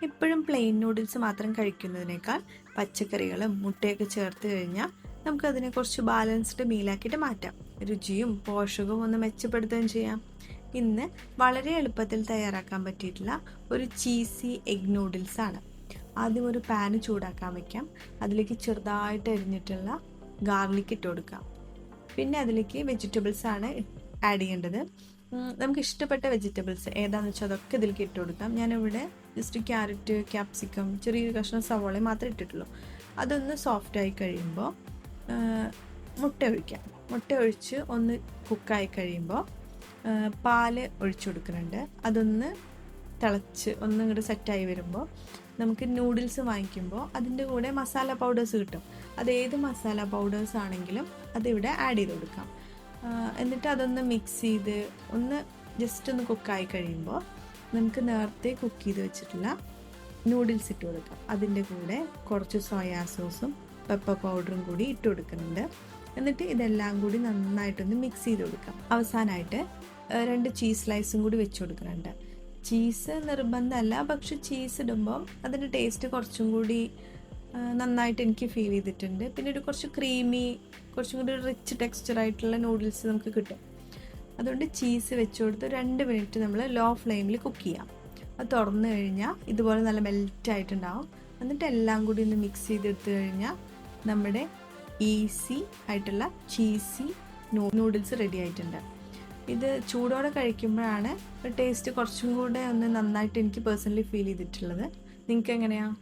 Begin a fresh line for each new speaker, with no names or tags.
എപ്പോഴും plain noodles മാത്രം കഴിക്കുന്നതിനേക്കാൾ പച്ചക്കറികളും മുട്ടയൊക്കെ ചേർത്ത് കഴിഞ്ഞാൽ നമുക്കതിനെ കുറച്ച് ബാലൻസ്ഡ് മീലാക്കിയിട്ട് മാറ്റാം. രുചിയും പോഷകവും ഒന്ന് മെച്ചപ്പെടുത്തുകയും ചെയ്യാം. ഇന്ന് വളരെ എളുപ്പത്തിൽ തയ്യാറാക്കാൻ പറ്റിയിട്ടുള്ള ഒരു ചീസി എഗ് നൂഡിൽസ് ആണ്. ആദ്യം ഒരു പാന് ചൂടാക്കാൻ വെക്കാം. അതിലേക്ക് ചെറുതായിട്ട് അരിഞ്ഞിട്ടുള്ള ഗാർലിക് ഇട്ട് കൊടുക്കാം. പിന്നെ അതിലേക്ക് വെജിറ്റബിൾസ് ആണ് ആഡ് ചെയ്യേണ്ടത്. നമുക്ക് ഇഷ്ടപ്പെട്ട വെജിറ്റബിൾസ് ഏതാണെന്ന് വെച്ചാൽ അതൊക്കെ ഇതിലേക്ക് ഇട്ട് കൊടുക്കാം. ഞാനിവിടെ ജസ്റ്റ് ക്യാരറ്റ്, ക്യാപ്സിക്കം, ചെറിയൊരു കഷ്ണം സവോള മാത്രമേ ഇട്ടിട്ടുള്ളൂ. അതൊന്ന് സോഫ്റ്റായി കഴിയുമ്പോൾ മുട്ട ഒഴിക്കാം. മുട്ട ഒഴിച്ച് ഒന്ന് കുക്കായി കഴിയുമ്പോൾ പാല് ഒഴിച്ചു കൊടുക്കുന്നുണ്ട്. അതൊന്ന് തിളച്ച് ഒന്നും ഇങ്ങോട്ട് സെറ്റായി വരുമ്പോൾ നമുക്ക് നൂഡിൽസ് വാങ്ങിക്കുമ്പോൾ അതിൻ്റെ കൂടെ മസാല പൗഡേഴ്സ് കിട്ടും. അതേത് മസാല പൗഡേഴ്സ് ആണെങ്കിലും അതിവിടെ ആഡ് ചെയ്ത് കൊടുക്കാം. എന്നിട്ട് അതൊന്ന് മിക്സ് ചെയ്ത് ഒന്ന് ജസ്റ്റ് ഒന്ന് കുക്കായി കഴിയുമ്പോൾ നമുക്ക് നേരത്തെ കുക്ക് ചെയ്ത് വെച്ചിട്ടുള്ള നൂഡിൽസ് ഇട്ട് കൊടുക്കാം. അതിൻ്റെ കൂടെ കുറച്ച് സോയാ സോസും പെപ്പർ പൗഡറും കൂടി ഇട്ട് കൊടുക്കുന്നുണ്ട്. എന്നിട്ട് ഇതെല്ലാം കൂടി നന്നായിട്ടൊന്ന് മിക്സ് ചെയ്ത് കൊടുക്കാം. അവസാനമായിട്ട് 2 ചീസ് സ്ലൈസും കൂടി വെച്ച് കൊടുക്കുന്നുണ്ട്. ചീസ് നിർബന്ധമല്ല, പക്ഷെ ചീസ് ഇടുമ്പോൾ അതിൻ്റെ ടേസ്റ്റ് കുറച്ചും കൂടി നന്നായിട്ട് എനിക്ക് ഫീൽ ചെയ്തിട്ടുണ്ട്. പിന്നെ ഒരു കുറച്ച് ക്രീമി, കുറച്ചും കൂടി റിച്ച് ടെക്സ്ചറായിട്ടുള്ള നൂഡിൽസ് നമുക്ക് കിട്ടും. അതുകൊണ്ട് ചീസ് വെച്ച് കൊടുത്ത് 2 മിനിറ്റ് നമ്മൾ ലോ ഫ്ലെയിമിൽ കുക്ക് ചെയ്യാം. അത് തുറന്നു കഴിഞ്ഞാൽ ഇതുപോലെ നല്ല മെൽറ്റായിട്ടുണ്ടാവും. എന്നിട്ട് എല്ലാം കൂടി ഒന്ന് മിക്സ് ചെയ്തെടുത്ത് കഴിഞ്ഞാൽ നമ്മുടെ ഈസി ആയിട്ടുള്ള ചീസി നൂഡിൽസ് റെഡി ആയിട്ടുണ്ട്. ഇത് ചൂടോടെ കഴിക്കുമ്പോഴാണ് ടേസ്റ്റ് കുറച്ചും കൂടെ ഒന്ന് നന്നായിട്ട് എനിക്ക് പേഴ്സണലി ഫീൽ ചെയ്തിട്ടുള്ളത്. നിങ്ങൾക്ക് എങ്ങനെയാണ്?